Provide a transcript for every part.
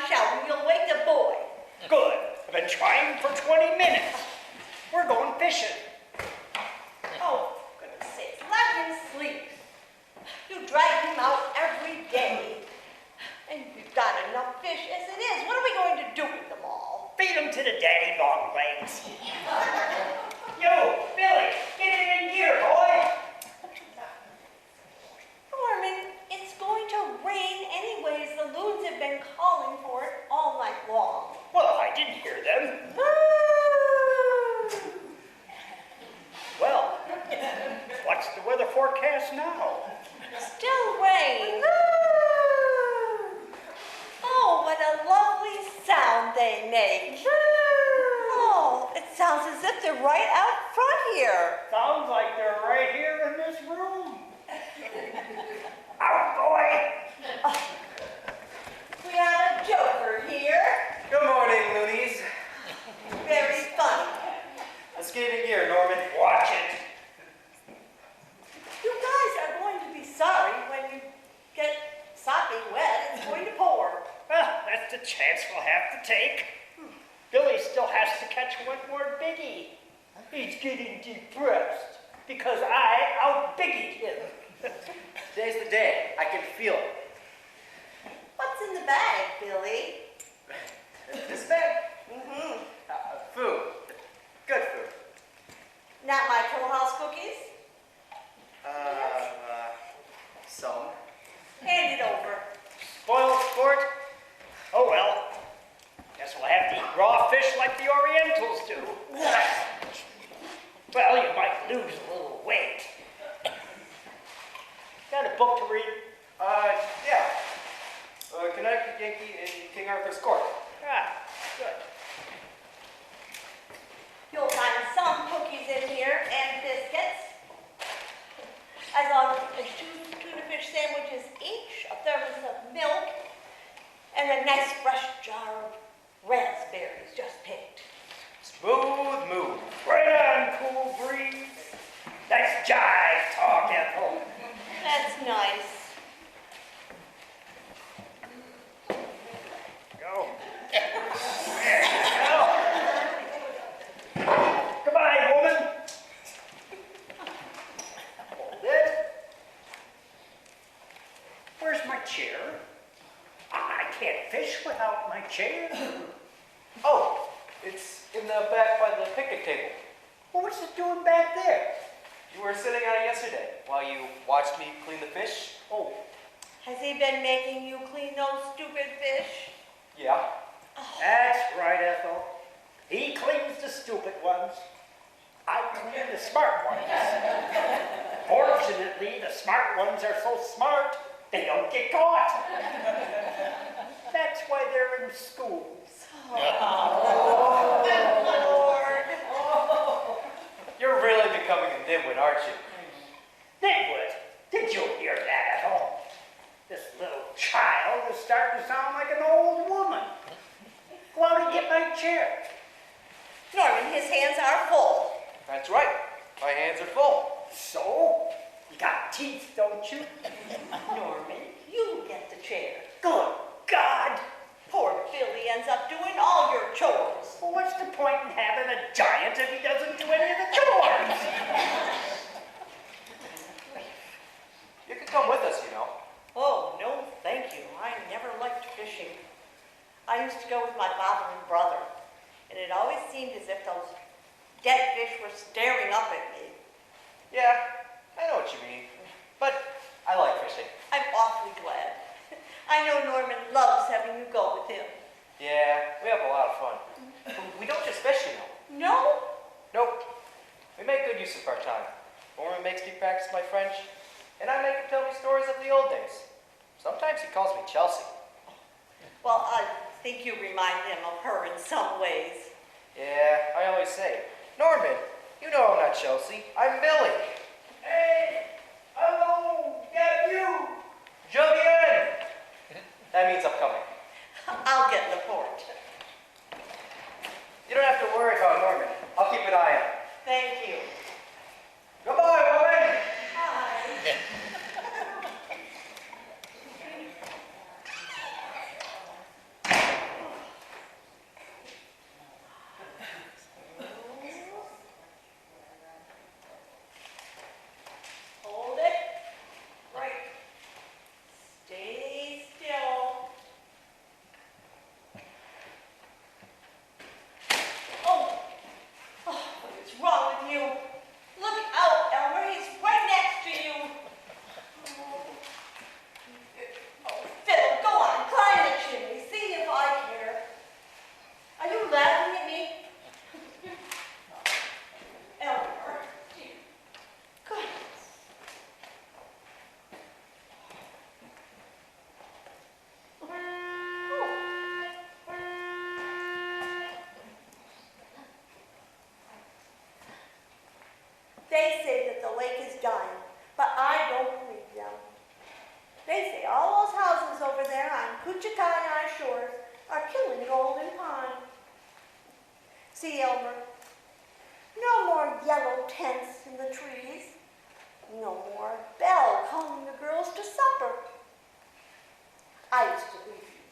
shouting. You'll wake the boy. Good. I've been trying for 20 minutes. We're going fishing. Oh, for goodness sakes, let him sleep. You drag him out every day. And you've got enough fish as it is. What are we going to do with them all? Feed them to the daddy long legs. Yo, Billy, get it in gear, boy. Norman, it's going to rain anyways. The loons have been calling for it all night long. Well, I didn't hear them. Well, what's the weather forecast now? Still rain. Oh, what a lovely sound they make. Oh, it sounds as if they're right out front here. Sounds like they're right here in this room. Out, boy. We have a joker here. Good morning, loonies. Very funny. Let's get in gear, Norman. Watch it. You guys are going to be sorry when you get sopping wet. It's going to pour. Well, that's the chance we'll have to take. Billy still has to catch one more biggie. He's getting depressed because I out-biggied him. Today's the day. I can feel it. What's in the bag, Billy? This bag? Mm-hmm. Food. Good food. Not my Toll House cookies? Some. Hand it over. Spoiled sport? Oh well. Guess we'll have to eat raw fish like the Orientals do. Well, you might lose a little weight. Got a book to read? Yeah. Connecticut Yankee in King Arthur's Court. Ah, good. You'll find some cookies in here and biscuits. As long as there's 2 tuna fish sandwiches each, a thermos of milk, and a nice fresh jar of raspberries just picked. Smooth move. Right on, cool breeze. Nice jive talk, Ethel. That's nice. Go. Go. Goodbye, woman. Hold it. Where's my chair? I can't fish without my chair. Oh, it's in the back by the picnic table. Well, what's it doing back there? You were sitting on it yesterday while you watched me clean the fish. Oh, Has he been making you clean those stupid fish? Yeah. that's right, Ethel. He cleans the stupid ones. I clean the smart ones. Fortunately, the smart ones are so smart, they don't get caught. That's why they're in schools. Oh, Lord. You're really becoming a nitwit, aren't you? Nitwit, did you hear that at all? This little child is starting to sound like an old woman. Go out and get my chair. Norman, his hands are full. That's right. My hands are full. So, you got teeth, don't you? Norman, you get the chair. Good God! Poor Billy ends up doing all your chores. Well, what's the point in having a giant if he doesn't do any of the chores? You can come with us, you know. Oh, no, thank you. I never liked fishing. I used to go with my father and brother, and it always seemed as if those dead fish were staring up at me. Yeah, I know what you mean. But I like fishing. I'm awfully glad. I know Norman loves having you go with him. Yeah, we have a lot of fun. We don't just fish, you know. No? Nope. We make good use of our time. Norman makes me practice my French, and I make him tell me stories of the old days. Sometimes he calls me Chelsea. Well, I think you remind him of her in some ways. Yeah, I always say, Norman, you know I'm not Chelsea. I'm Billy. Hey! Hello! Yeah, you! Je viens! That means I'm coming. I'll get in the port. You don't have to worry about Norman. I'll keep an eye on him. Thank you. Goodbye, woman! Bye. lake is dying, but I don't believe them. They say all those houses over there on Kuchikayi shores are killing Golden Pond. See, Elmer, no more yellow tents in the trees. No more Belle calling the girls to supper. I used to leave you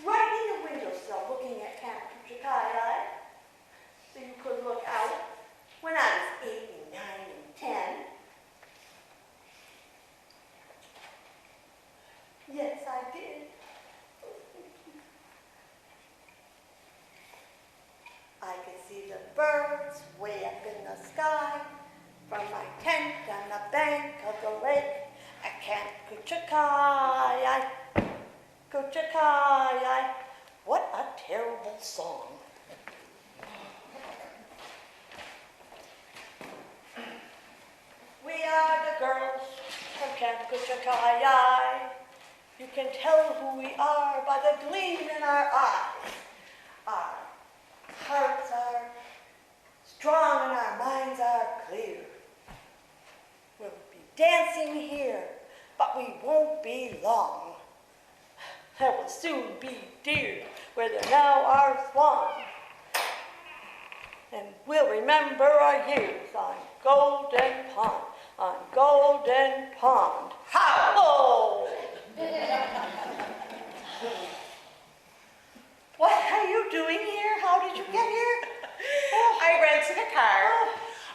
right in the windowsill looking at Camp Kuchikayi, so you could look out when I was 8 and 9 and 10. Yes, I did. I could see the birds way up in the sky from my tent on the bank of the lake at Camp Kuchikayi. Kuchikayi. What a terrible song. We are the girls from Camp Kuchikayi. You can tell who we are by the gleam in our eyes. Our hearts are strong and our minds are clear. We'll be dancing here, but we won't be long. There will soon be deer where there now are swans. And we'll remember our years on Golden Pond, on Golden Pond. How? What are you doing here? How did you get here? Oh. I rented a car,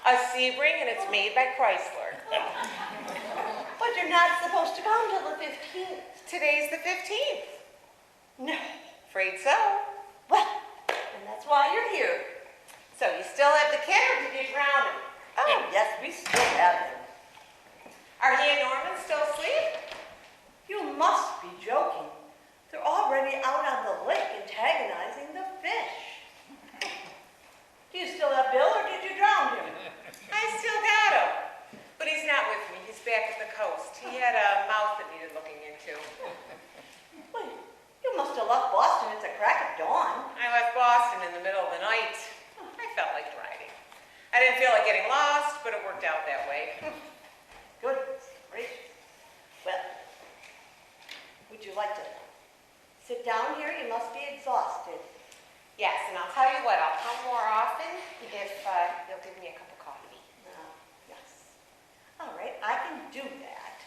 a Sebring, and it's made by Chrysler. But you're not supposed to come till the 15th. Today's the 15th. No. Afraid so. Well, and that's why you're here. So you still have the kid, or did you drown him? Oh, yes, we still have him. Are he and Norman still asleep? You must be joking. They're already out on the lake antagonizing the fish. Do you still have Bill, or did you drown him? I still got him. But he's not with me. He's back at the coast. He had a mouth that needed looking into. Wait, you must have left Boston at the crack of dawn. I left Boston in the middle of the night. I felt like riding. I didn't feel like getting lost, but it worked out that way. Goodness gracious. Well, would you like to sit down here? You must be exhausted. Yes, and I'll tell you what, I'll come more often if you'll give me a cup of coffee. Yes. All right, I can do that.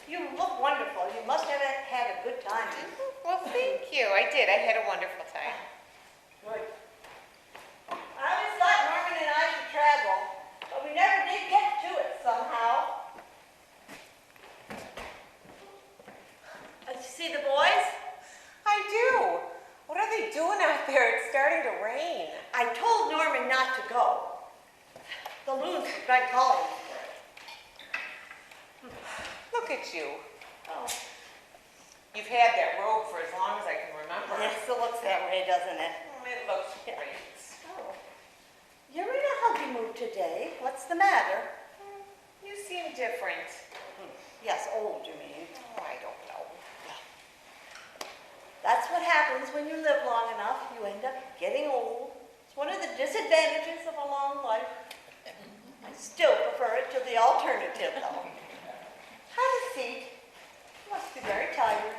You look wonderful. You must have had a good time. Well, thank you. I did. I had a wonderful time. Good. I always thought Norman and I should travel, but we never did get to it somehow. Did you see the boys? I do. What are they doing out there? It's starting to rain. I told Norman not to go. The loons have been calling for it. Look at you. Oh. You've had that robe for as long as I can remember. Yes, it looks that way, doesn't it? It looks great. Oh. You're in a humpy mood today. What's the matter? You seem different. Yes, old, you mean. Oh, I don't know. That's what happens when you live long enough. You end up getting old. It's one of the disadvantages of a long life. I still prefer it to the alternative, though. Have a seat. You must be very tired.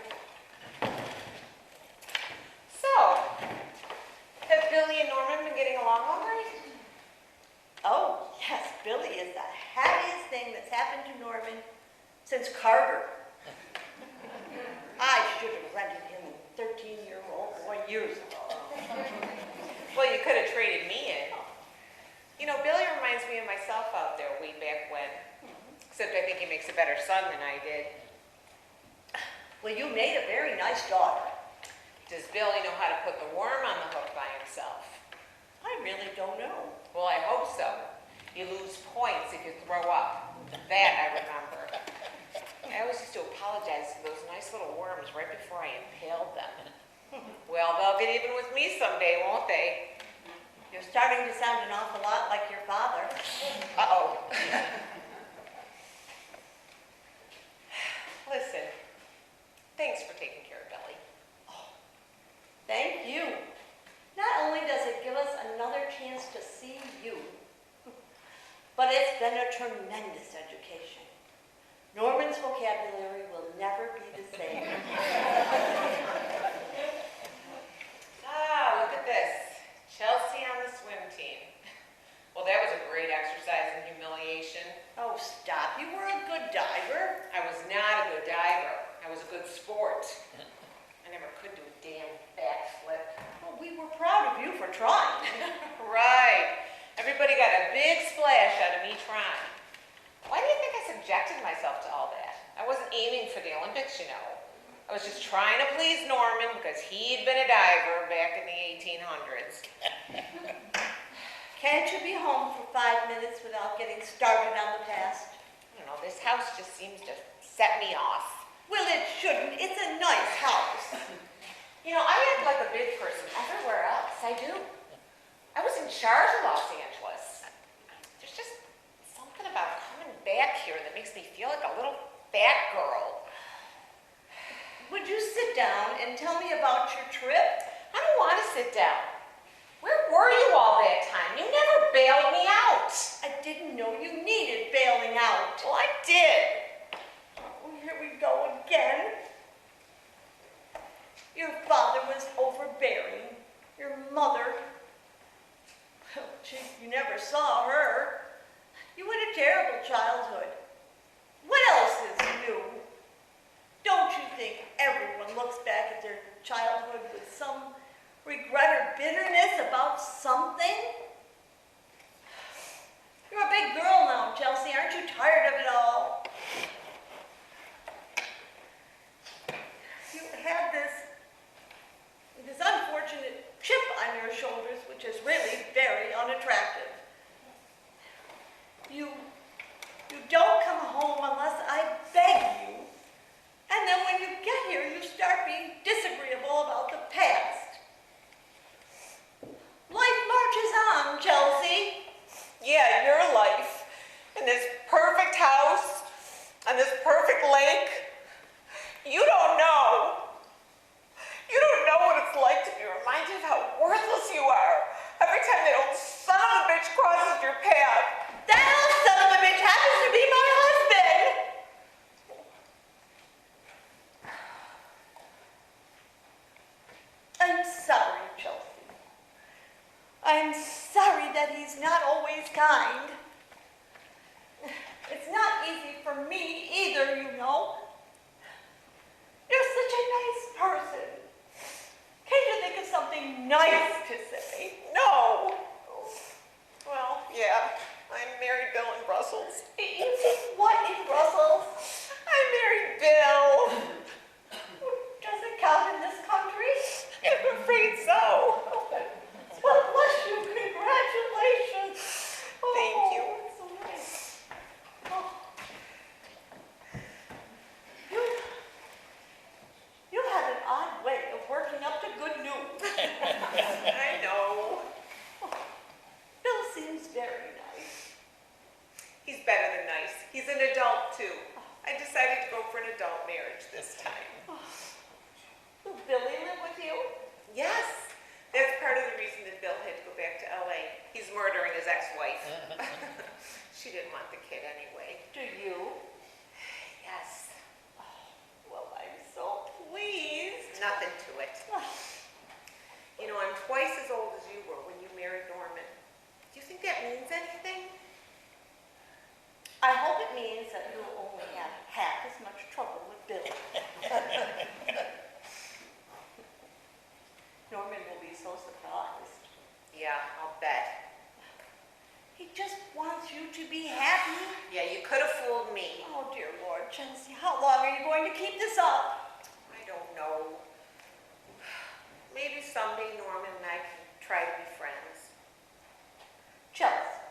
So, have Billy and Norman been getting along all right? Oh, yes, Billy is the happiest thing that's happened to Norman since Carter. I should have rented him a 13-year-old boy years ago. Well, you could have traded me in. You know, Billy reminds me of myself out there way back when. Except I think he makes a better son than I did. Well, you made a very nice daughter. Does Billy know how to put the worm on the hook by himself? I really don't know. Well, I hope so. You lose points if you throw up. That I remember. I always used to apologize to those nice little worms right before I impaled them. Well, they'll get even with me someday, won't they? You're starting to sound an awful lot like your father. Uh-oh. Listen, thanks for taking care of Billy. Thank you. Not only does it give us another chance to see you, but it's been a tremendous education. Norman's vocabulary will never be the same. Ah, look at this. Chelsea on the swim team. Well, that was a great exercise in humiliation. Oh, stop. You were a good diver. I was not a good diver. I was a good sport. I never could do a damn backflip. Well, we were proud of you for trying. Right. Everybody got a big splash out of me trying. Why do you think I subjected myself to all that? I wasn't aiming for the Olympics, you know. I was just trying to please Norman because he'd been a diver back in the 1800s. Can't you be home for 5 minutes without getting started on the past? I don't know, this house just seems to set me off. Well, it shouldn't. It's a nice house. You know, I act like a big person everywhere else. I do. I was in charge of Los Angeles. There's just something about coming back here that makes me feel like a little fat girl. Would you sit down and tell me about your trip? I don't want to sit down. Where were you all that time? You never bailed me out. I didn't know you needed bailing out. Well, I did. Oh, here we go again. Your father was overbearing. Your mother, oh, gee, you never saw her. You had a terrible childhood. What else is new? Don't you think everyone looks back at their childhood with some regret or bitterness about something? You're a big girl now, Chelsea. Aren't you tired of it all? You had this unfortunate chip on your shoulders, which is really very unattractive. You don't come home unless I beg you. And then when you get here, you start being disagreeable about the past. Life marches on, Chelsea. Yeah, your life in this perfect house on this perfect lake. You don't know. You don't know what it's like to be reminded of how worthless you are every time that old son of a bitch crosses your path. That old son of a bitch happens to be my husband. I'm sorry, Chelsea. I'm sorry that he's not always kind. It's not easy for me either, you know. You're such a nice person. Can't you think of something nice to say? No. Well, yeah, I married Bill in Brussels. You did what in Brussels? I married Bill. Does it count in this country? I'm afraid so. Well, bless you. Congratulations. Thank you. It's so nice. Oh. You have an odd way of working up to good news. I know. Bill seems very nice. He's better than nice. He's an adult, too. I decided to go for an adult marriage this time. Will Billy live with you? Yes. That's part of the reason that Bill had to go back to L.A. He's murdering his ex-wife. She didn't want the kid anyway. Do you? Yes. Well, I'm so pleased. Nothing to it. You know, I'm twice as old as you were when you married Norman. Do you think that means anything? I hope it means that you'll only have half as much trouble with Bill. Norman will be so surprised. Yeah, I'll bet. He just wants you to be happy. Yeah, you could have fooled me. Oh, dear Lord, Chelsea, how long are you going to keep this up? I don't know. Maybe someday Norman and I can try to be friends. Chelsea,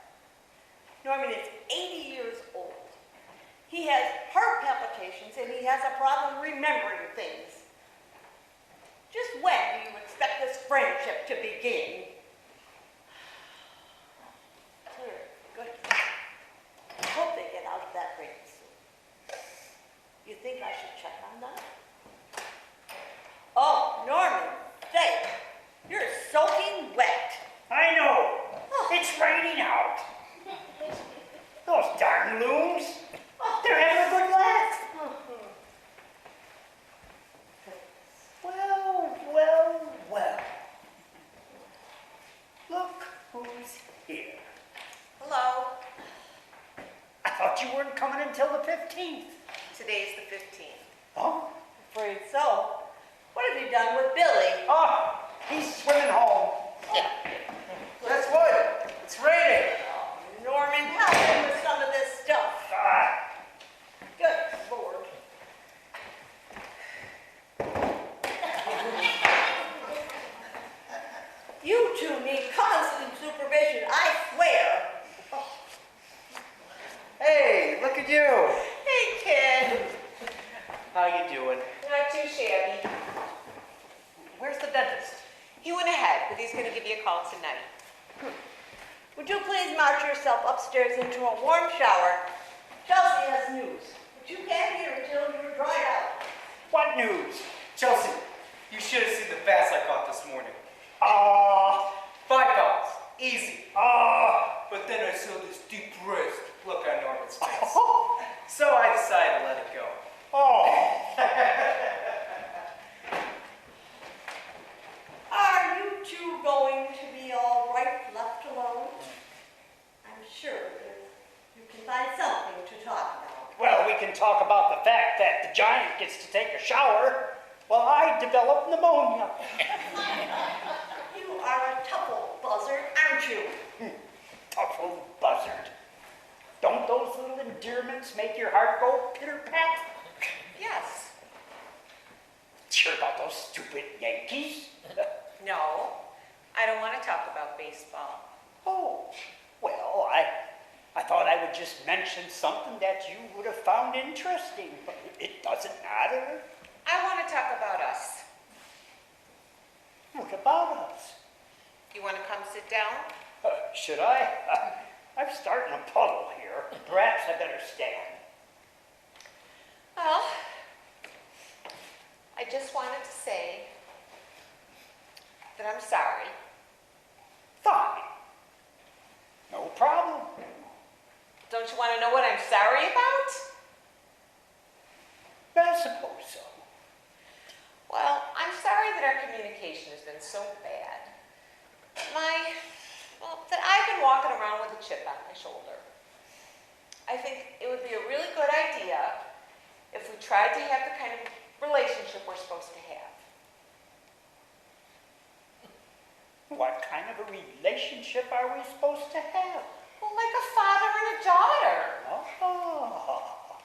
Norman is 80 years old. He has heart palpitations and he has a problem remembering things. Just when do you expect this friendship to begin? Here, good. I hope they get out of that rain soon. You think I should check on them? Oh, Norman, say, you're soaking wet. I know. Oh. It's raining out. Those you weren't coming until the 15th. Today's the 15th. Oh? Afraid so. What have you done with Billy? Oh, he's swimming home. That's what? It's raining. Norman, help him with some of this stuff. Ah, Good Lord. You two need constant supervision, I swear. Hey, look at you. Hey, kid. How you doing? Not too shabby. Where's the dentist? He went ahead, but he's going to give you a call tonight. Would you please march yourself upstairs into a warm shower? Chelsea has news, but you can't hear until you're dried out. what news? Chelsea, you should have seen the bass I caught this morning. Ah, $5. Easy. ah. But then I saw this depressed look on Norman's face. So I decided to let it go. Oh, Are you two going to be all right left alone? I'm sure you can find something to talk about. well, we can talk about the fact that the giant gets to take a shower while I develop pneumonia. You are a tough old buzzard, aren't you? Tough old buzzard. Don't those little endearments make your heart go pitter-pat? Yes. Sure about those stupid Yankees? No, I don't want to talk about baseball. Oh, well, I thought I would just mention something that you would have found interesting, but it doesn't matter. I want to talk about us. What about us? You want to come sit down? Should I? I'm starting a puddle here. Perhaps I better stand. Well, I just wanted to say that I'm sorry. Fine. No problem. Don't you want to know what I'm sorry about? I suppose so. Well, I'm sorry that our communication has been so bad. That I've been walking around with a chip on my shoulder. I think it would be a really good idea if we tried to have the kind of relationship we're supposed to have. What kind of a relationship are we supposed to have? Well, like a father and a daughter. Oh,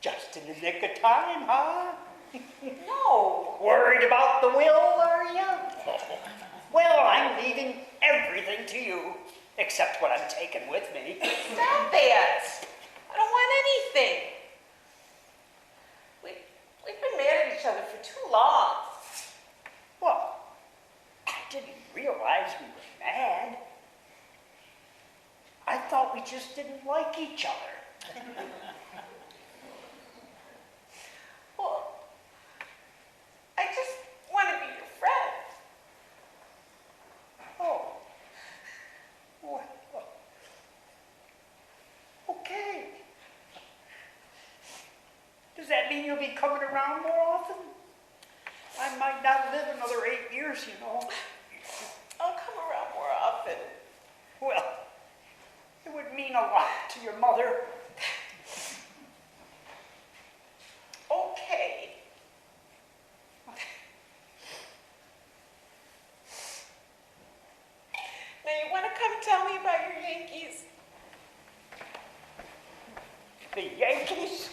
just in the nick of time, huh? No. Worried about the will, are you? Well, I'm leaving everything to you, except what I'm taking with me. Stop that. I don't want anything. We've been mad at each other for too long. Well, I didn't realize we were mad. I thought we just didn't like each other. Well, I just want to be your friend. Oh. Well, okay. Does that mean you'll be coming around more often? I might not live another 8 years, you know. I'll come around more often. Well, it would mean a lot to your mother. Okay. Now you want to come tell me about your Yankees? The Yankees?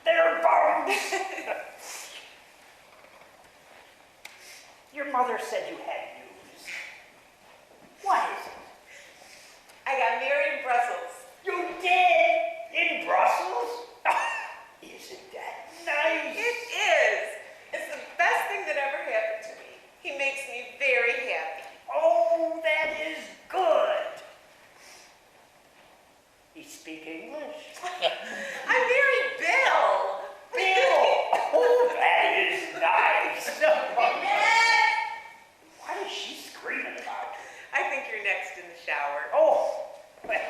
They're bums! Your mother said you had news. What is it? I got married in Brussels. You did? In Brussels? Isn't that nice? It is. It's the best thing that ever happened to me. He makes me very happy. Oh, that is good. You speak English? I married Bill. Bill! Oh, that is nice. What is she screaming about? I think you're next in the shower. Oh, well,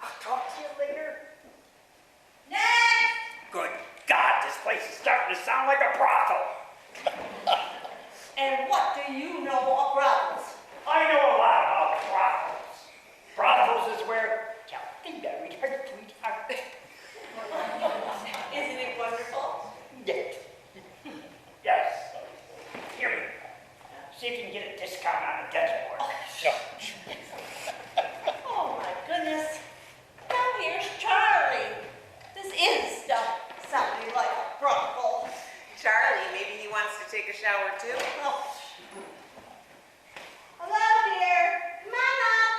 I'll talk to you later. Next! Good God, this place is starting to sound like a brothel. And what do you know of brothels? I know a lot about brothels. Brothels is where Calcita if you can get a discount on a desert board. Oh my goodness. Now here's Charlie. This is sounding like a brothel. Charlie, maybe he wants to take a shower too? Oh. Hello, dear. Come on up.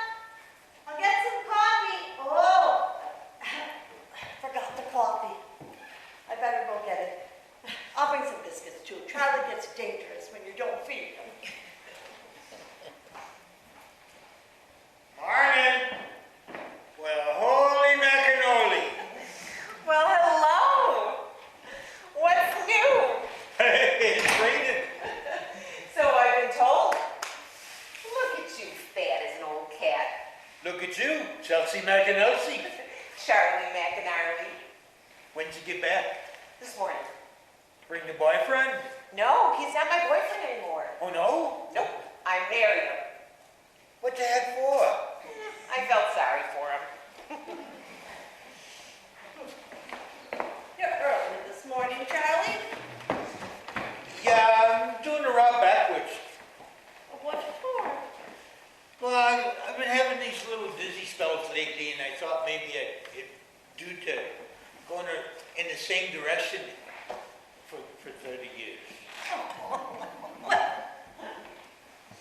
I'll get some coffee. Oh, forgot the coffee. I better go get it. I'll bring some biscuits too. Charlie gets dangerous when you don't feed him. Morning. Well, holy macaroni. Well, hello. What's new? It's raining. So I've been told. Look at you, fat as an old cat. Look at you, Chelsea McAnelsey. Charlie McInerney. When'd you get back? This morning. Bring the boyfriend? No, he's not my boyfriend anymore. Oh, no? Nope, I married him. What the heck for? I felt sorry for him. You're early this morning, Charlie. Yeah, I'm doing the route backwards. What for? Well, I've been having these little dizzy spells lately, and I thought maybe it due to going in the same direction for 30 years. Well,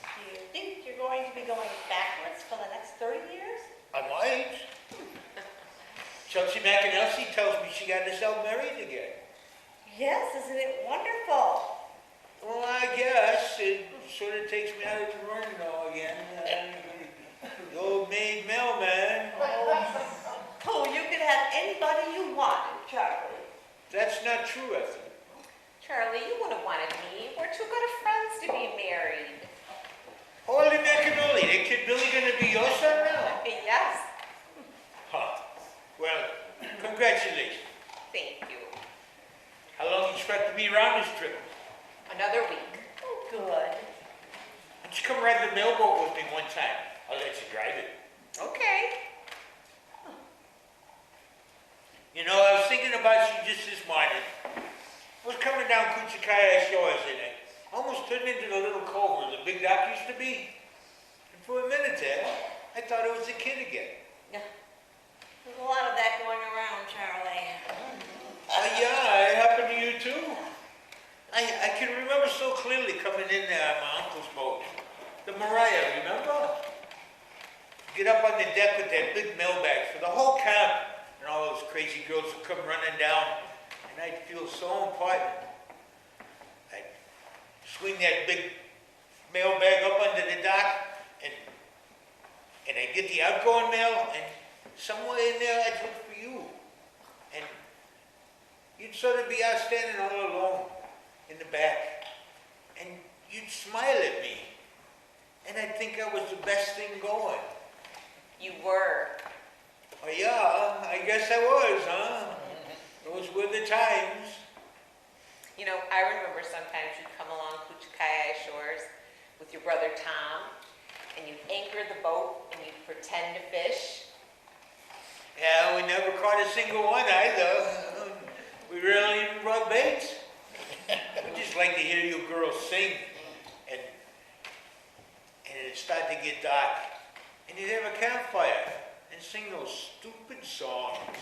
do you think you're going to be going backwards for the next 30 years? I might. Chelsea McAnelsey tells me she got herself married again. Yes, isn't it wonderful? Well, I guess it sort of takes me out of the running though again. The old maid mailman. Oh, you could have anybody you wanted, Charlie. That's not true, Ethel. Charlie, you would have wanted me. We're too good of friends to be married. Holy macaroni, that kid Billy gonna be your son now? Yes, Huh. Well, congratulations. thank you. How long you expect to be around this trip? Another week. Oh, good. Why don't you come ride the mailboat with me one time? I'll let you drive it. Okay. You know, I was thinking about you just this morning. I was coming down Kuchikaya Shores and I almost turned into the little cove where the big dock used to be. And for a minute there, I thought it was a kid again. Yeah. There's a lot of that going around, Charlie. Yeah, it happened to you too. I can remember so clearly coming in there on my uncle's boat. The Mariah, remember? Get up on the deck with that big mailbag for the whole camp. And all those crazy girls would come running down. And I'd feel so important. I'd swing that big mailbag up under the dock. And I'd get the outgoing mail. And somewhere in there I'd look for you. And you'd sort of be out standing all alone in the back. And you'd smile at me. And I'd think I was the best thing going. You were. Oh yeah, I guess I was, huh? Those were the times. You know, I remember sometimes you'd come along Kuchikaya Shores with your brother Tom, and you'd anchor the boat and you'd pretend to fish. Yeah, we never caught a single one either. We really even brought baits. We just like to hear you girls sing. And it'd start to get dark. And you'd have a campfire and sing those stupid songs.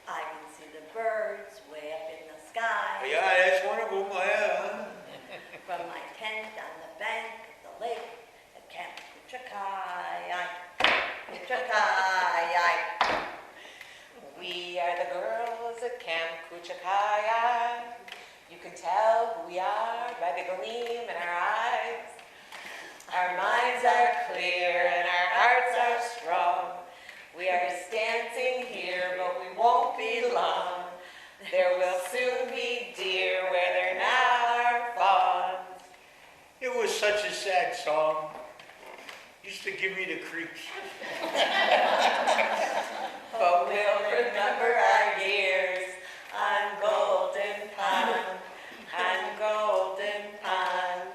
I can see the birds way up in the sky. Yeah, that's one of them, yeah. From my tent on the bank of the lake at Camp Kuchikaya. We are the girls at Camp Kuchikaya. You can tell who we are by the gleam in our eyes. Our minds are clear and our hearts are strong. We are dancing here, but we won't be long. There will soon be deer where there now are fawns. It was such a sad song. Used to give me the creeps. But we'll remember our years on Golden Pond, on Golden Pond.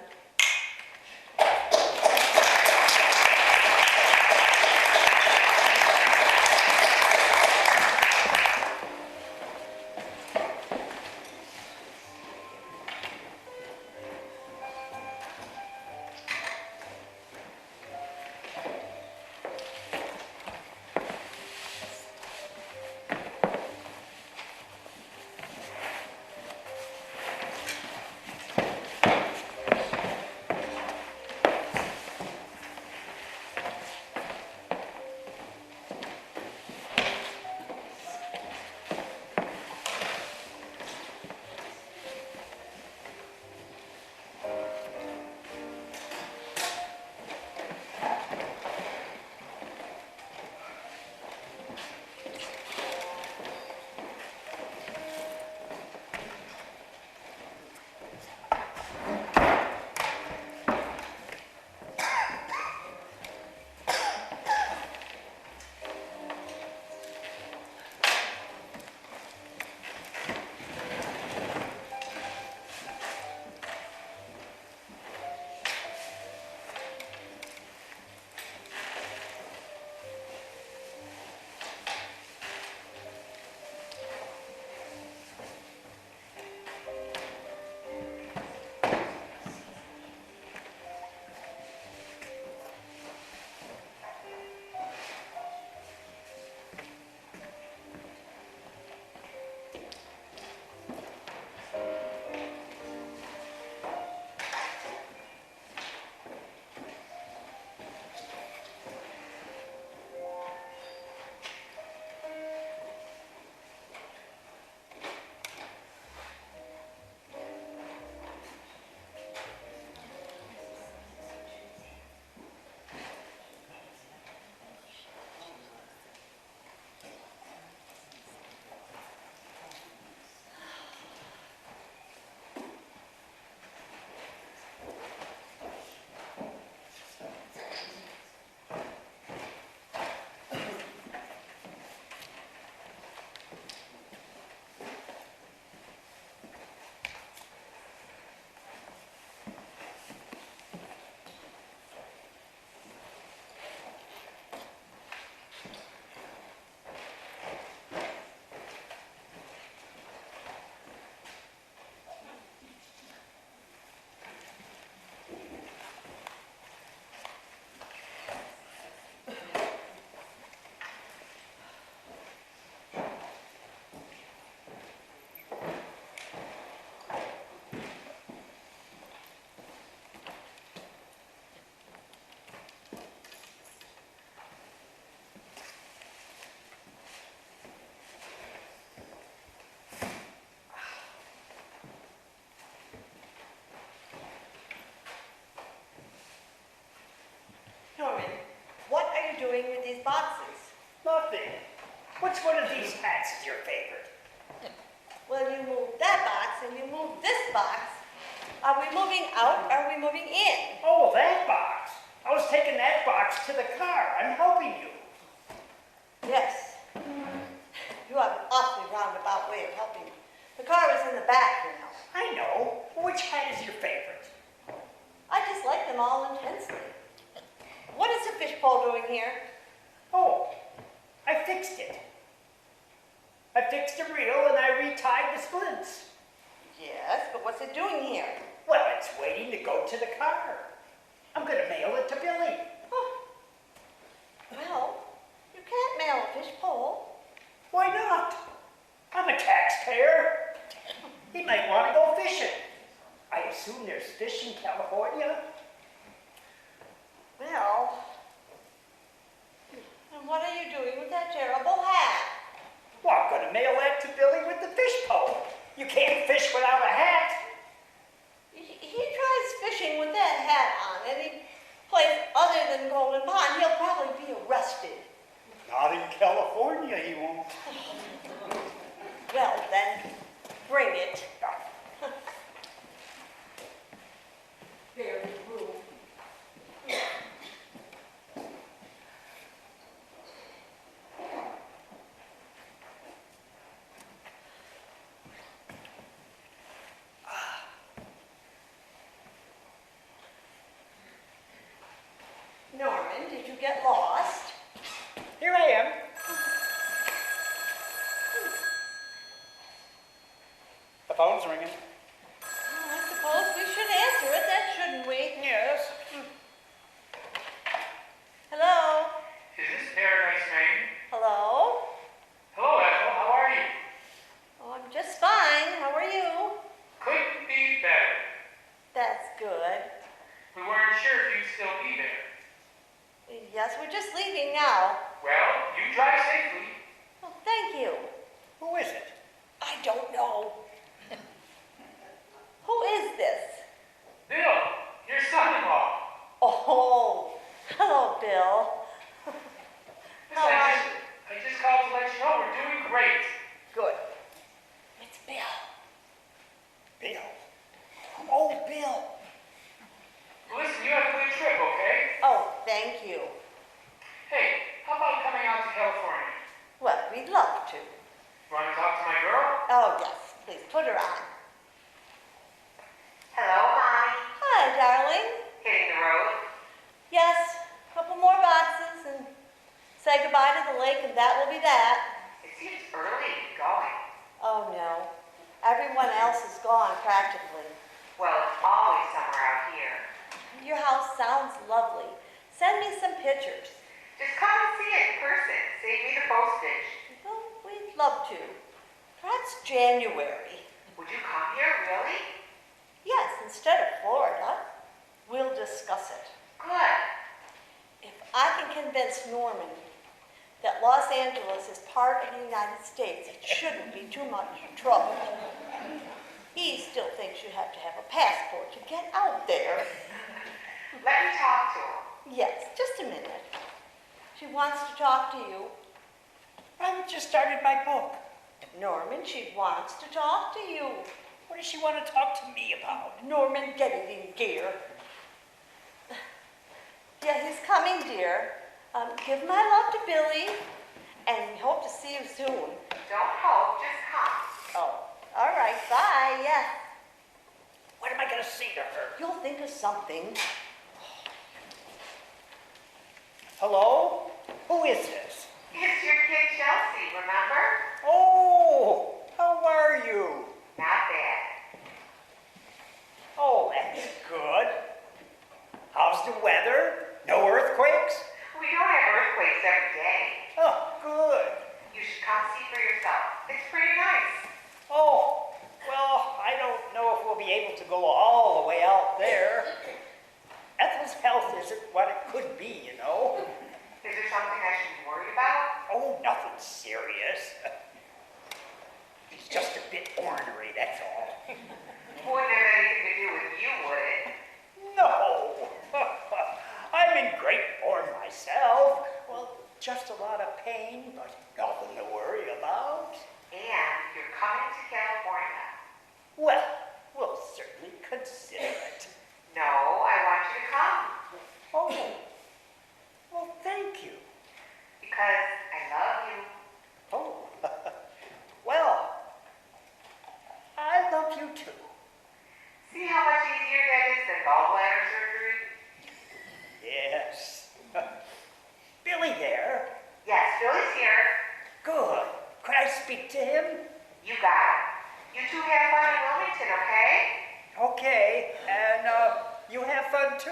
something. Which one of these hats is your favorite? Well, you move that box and you move this box. Are we moving out or are we moving in? Oh, that box. I was taking that box to the car. I'm helping you. Yes. You have an awfully roundabout way of helping me. The car is in the back now. I know. Which hat is your favorite? I just like them all intensely. What is the fishbowl doing here? Oh, I fixed it. I fixed the reel and I retied the splints. Yes, but what's it doing here? Well, it's waiting to go to the car. I'm gonna mail it to Billy. Oh. Well, you can't mail a fishbowl. Why not? I'm a taxpayer. He might want to go fishing. I assume there's fish in California. Well, and what are you doing with that terrible hat? Well, I'm gonna mail that to Billy with the fish pole. You can't fish without a hat. He tries fishing with that hat on any place other than Golden Pond, he'll probably be arrested. Not in California, he won't. Well, then, bring it. Very rude. Norman, did you get lost? Here I am. The phone's ringing. I suppose we should answer it, then, shouldn't we? Yes. Hello? Is this Paradise Maine? Hello? Hello, Ethel. How are you? Oh, I'm just fine. How are you? Couldn't be better. That's good. We weren't sure if you'd still be there. Yes, we're just leaving now. Well, you drive safely. Well, thank you. Who is it? I don't know. Who is this? Bill, your son-in-law. Oh, hello, Bill. Listen, How are you? I just called to let you know we're doing great. Good. It's Bill. Bill. Oh, Bill. Listen, you have a good trip, okay? Oh, thank you. Hey, how about coming out to California? Well, we'd love to. Want to talk to my girl? Oh, yes. Please put her on. Hello, Mommy. Hi, darling. Hitting the road? Yes, a couple more boxes and say goodbye to the lake, and that will be that. It seems early to be going. Oh, no. Everyone else is gone, practically. Well, it's always summer out here. Your house sounds lovely. Send me some pictures. Just come and see it in person. Save me the postage. Well, we'd love to. Perhaps January. Would you come here, really? Yes, instead of Florida. We'll discuss it. Good. If I can convince Norman that Los Angeles is part of the United States, it shouldn't be too much trouble. He still thinks you have to have a passport to get out there. Let me talk to him. Yes, just a minute. She wants to talk to you. I just started my book. Norman, she wants to talk to you. What does she want to talk to me about? Norman, get it in gear. Yeah, he's coming, dear. Give my love to Billy, and we hope to see you soon. Don't hope, just come. Oh, all right, bye, yeah. What am I going to say to her? You'll think of something. Hello? Who is this? It's your kid Chelsea, remember? Oh, how are you? Not bad. Oh, that's good. How's the weather? No earthquakes? We don't have earthquakes every day. Oh, good. You should come see for yourself. It's pretty nice. Oh, well, I don't know if we'll be able to go all the way out there. Ethel's health isn't what it could be, you know. Is there something I should be worried about? Oh, nothing serious. He's just a bit ornery, that's all. Wouldn't have anything to do with you, would it? No. I'm in great form myself. Well, just a lot of pain, but consider it. No, I want you to come Oh, well, thank you. because I love you. Oh, well, I love you too. See how much easier that is than gallbladder surgery? Yes. Billy there? Yes, Billy's here. Good. Could I speak to him? You got it. You two have fun in Wilmington, okay? Okay, and you have fun too,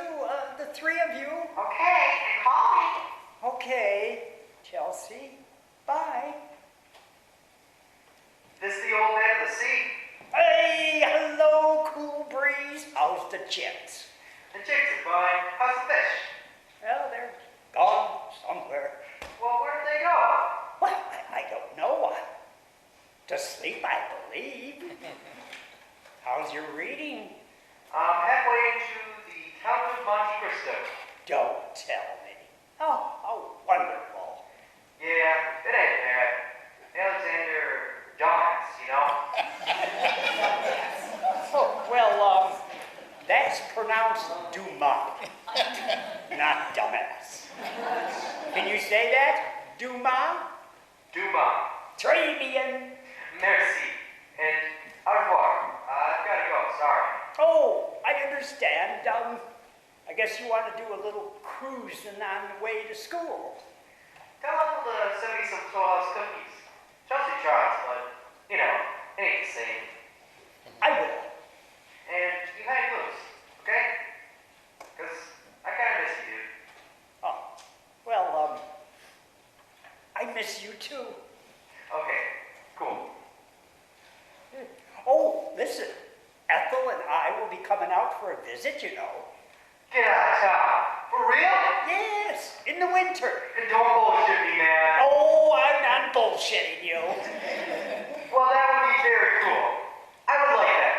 the three of you. Okay, and call me. Okay, Chelsea, bye. This the old man of the sea. Hey, hello, Cool Breeze. How's the chicks? The chicks are fine. How's the fish? Well, they're gone somewhere. Well, where'd they go? Well, I don't know. To sleep, I believe. How's your reading? I'm halfway into the Count of Monte Cristo. Don't tell me. Oh, how wonderful. Yeah, it ain't bad. Alexander Dumas, you know? Oh, well, that's pronounced Dumas, not dumbass. Can you say that? Dumas? Dumas. Très bien. Merci. And au revoir. I've got to go, sorry. Oh, I understand. I guess you want to do a little cruising on the way to school. Tell Uncle to send me some Toll House cookies. Chelsea tries, but, you know, it ain't the same. I will. And you hang loose, okay? Because I kind of miss you, dude. Oh, well, I miss you too. Okay, cool. Oh, listen, Ethel and I will be coming out for a visit, you know. Get out of town. For real? Yes, in the winter. Don't bullshit me, man. Oh, I'm not bullshitting you. Well, that would be very cool. I would like that.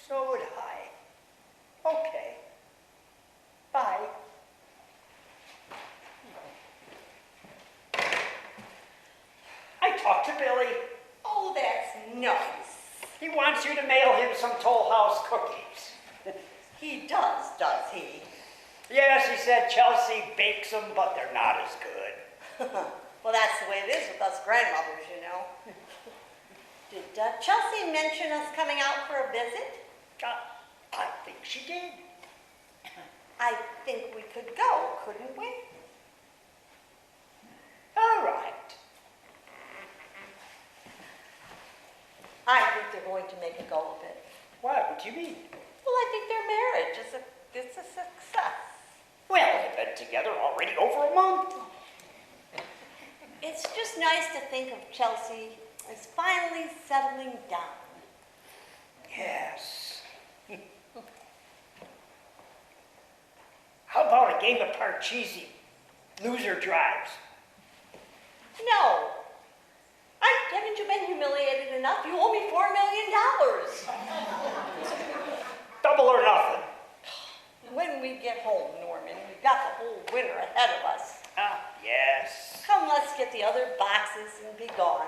So would I. Okay. Bye. I talked to Billy. Oh, that's nice. He wants you to mail him some Toll House cookies. He does he? Yes, he said Chelsea bakes them, but they're not as good. Well, that's the way it is with us grandmothers, you know. Did Chelsea mention us coming out for a visit? I think she did. I think we could go, couldn't we? All right. I think they're going to make a go of it. What do you mean? Well, I think their marriage is a success. Well, they've been together already over a month. It's just nice to think of Chelsea as finally settling down. Yes. How about a game of Parcheesi? Loser drives. No. Haven't you been humiliated enough? You owe me $4 million. Double or nothing. When we get home, Norman, we've got the whole winter ahead of us. Yes. Come, let's get the other boxes and be gone.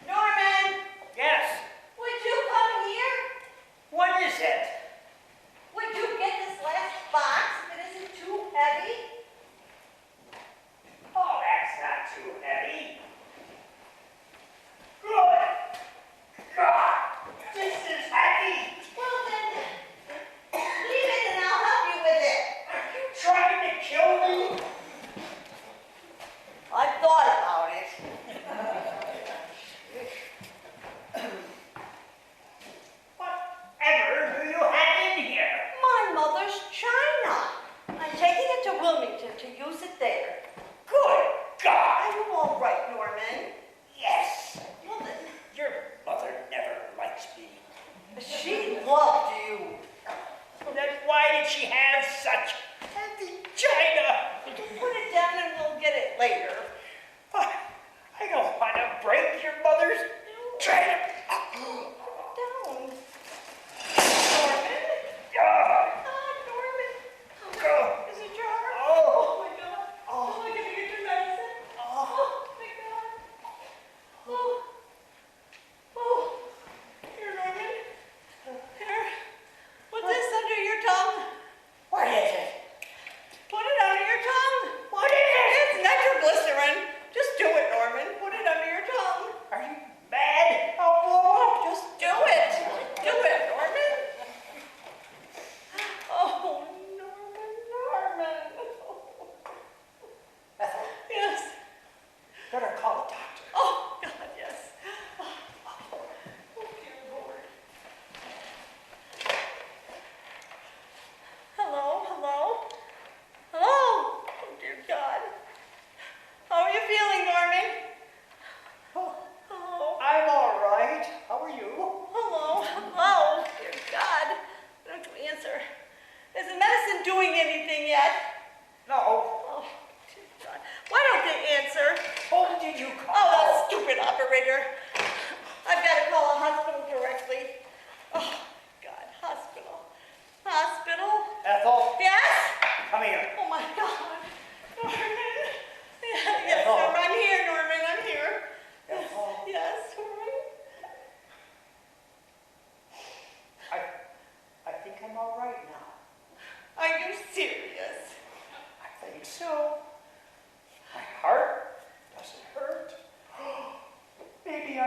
Norman, Yes. would you come here? What is it? Would you get this last box if it isn't too heavy? Oh, that's not too heavy. Good. God, this is heavy. Well then, leave it and I'll help you with it. Are you trying to kill me? I've thought about it. Whatever do you have in here? My mother's china. I'm taking it to Wilmington to use it there. Good God. Are you all right, Norman? Yes. Well then, Your mother never likes me. she loved you. Then why did she have such heavy china? Put it down and we'll get it later. I don't want to break your mother's china. Down. Norman? Ah, Norman. go. Is it your heart? Oh. My God. Am I going to get your medicine? Oh, my God. Oh.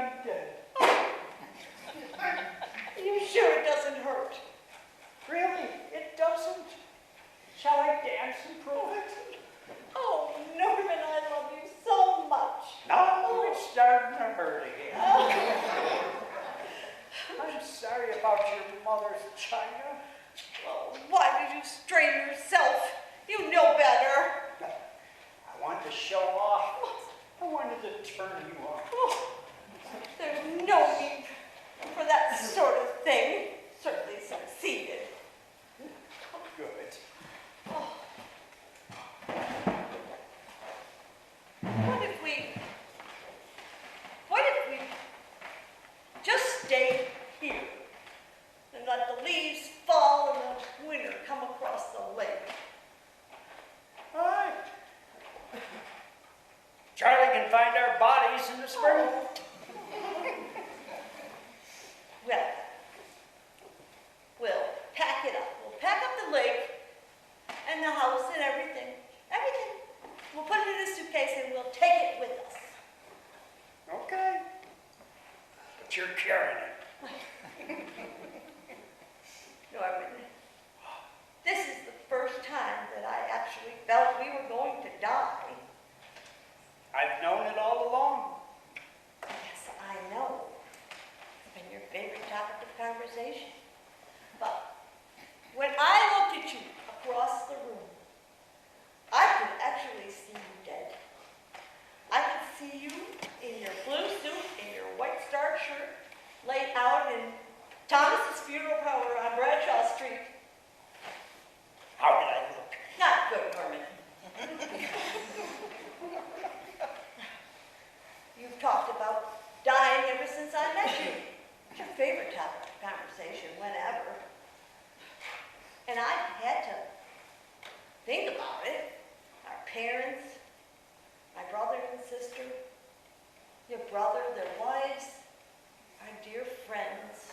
I'm dead. Are you sure it doesn't hurt? Really, it doesn't. Shall I dance and prove it? Oh, Norman, I love you so much. No, it's starting to hurt again. I'm sorry about your mother's china. Oh, why did you strain yourself? You know better. I wanted to show off. I wanted to turn you on. Oh, there's no need for that sort of thing. Certainly succeeded. Good. Oh. What if we just stay here and let the leaves fall and the winter come across the lake? All right. Charlie can find our bodies in the spring. Well, we'll pack it up. We'll pack up the lake and the house and everything. Everything. We'll put it in a suitcase and we'll take it with us. Okay. But you're carrying it. Norman, this is the first time that I actually felt we were going to die. I've known it all along. Yes, I know. It's been your favorite topic of conversation. But when I looked at you across the room, I could actually see you dead. I could see you in your blue suit, in your white starched shirt, laid out in Thomas's funeral parlor on Bradshaw Street. How did I look? Not good, Norman. You've talked about dying ever since I met you. It's your favorite topic of conversation, whenever. And I had to think about it. Our parents, my brother and sister, your brother, their wives, our dear friends.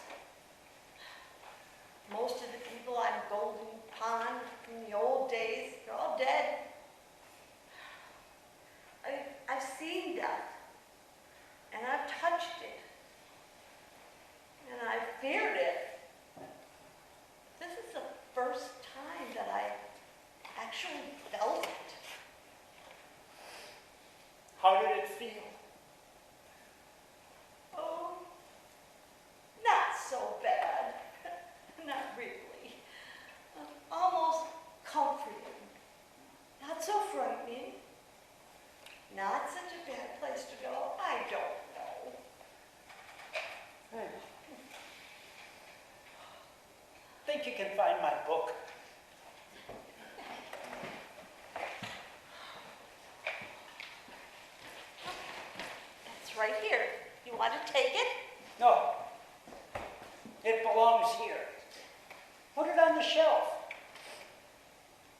Most of the people on Golden Pond from the old days, they're all dead. I've seen death, and I've touched it, and I've feared it. This is the first time that I actually felt it. How did it feel? Oh, not so bad. Not really. Almost comforting. Not so frightening. Not such a bad place to go. I don't know. Think you can find my book? It's right here. You want to take it? No. It belongs here. Put it on the shelf.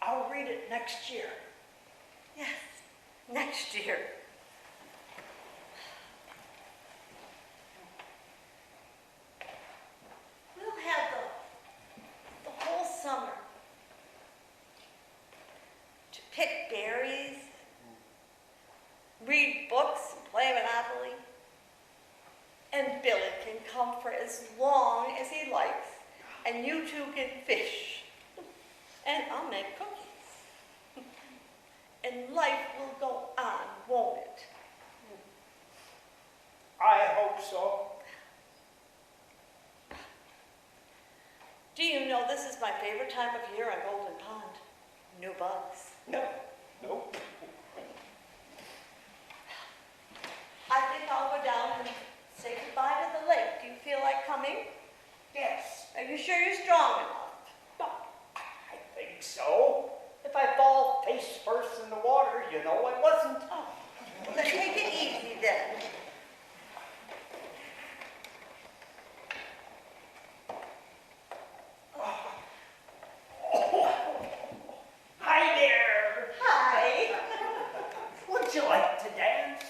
I'll read it next year. Yes, next year. We'll have the whole summer to pick berries, read books, and play Monopoly. And Billy can come for as long as he likes, and you two can fish. And I'll make cookies. And life will go on, won't it? I hope so. Do you know this is my favorite time of year on Golden Pond? New bugs. No. Nope. I think I'll go down and say goodbye to the lake. Do you feel like coming? Yes. Are you sure you're strong enough? I think so. If I fall face first in the water, you know I wasn't. Oh, well, then take it easy then. Hi there. Hi. Would you like to dance?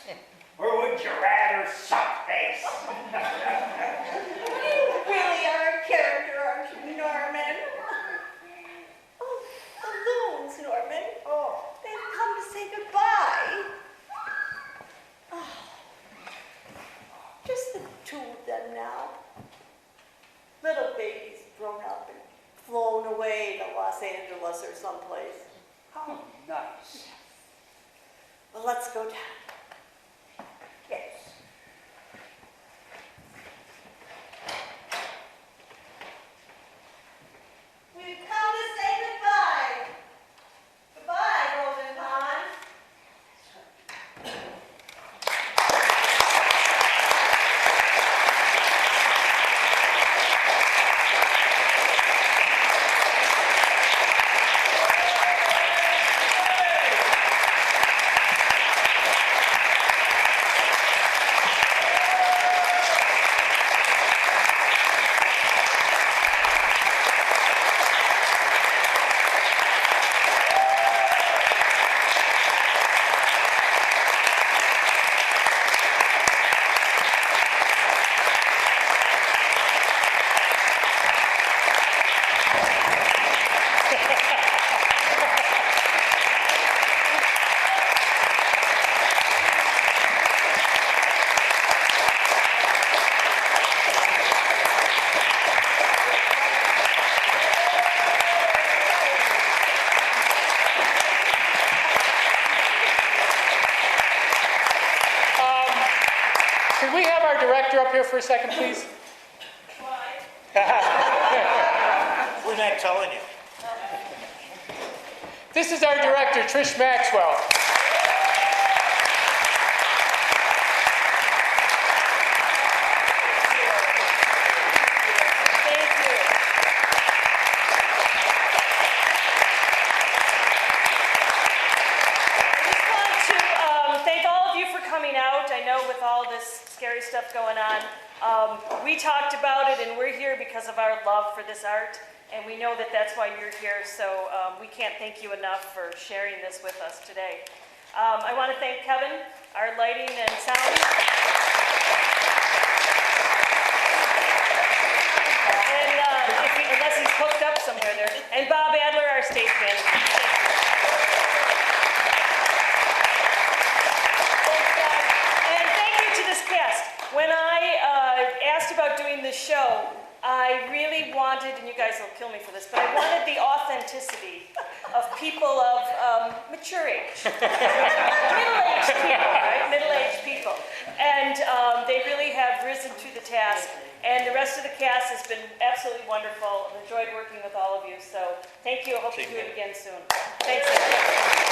Or would you rather suck face? You really are a character, aren't you, Norman? flown away to Los Angeles or someplace. How nice. Well, let's go down. Yes. We've come to say goodbye. Goodbye, Golden Pond. Can we have our director up here for a second, please? We're not telling you. This is our director, Trish Maxwell. Thank you. I just want to thank all of you for coming out. I know with all this scary stuff going on, we talked about it and we're here because of our love for this art. And we know that that's why you're here, so we can't thank you enough for sharing this with us today. I want to thank Kevin, our lighting and sound. And unless he's hooked up somewhere there. And Bob Adler, our stage manager. And thank you to this cast. When I asked about doing this show, I really wanted, and you guys will kill me for this, but I wanted the authenticity of people of mature age. Middle-aged people, right? Middle-aged people. And they really have risen to the task. And the rest of the cast has been absolutely wonderful. I've enjoyed working with all of you. So thank you. I hope to do it again soon. Thanks, everyone.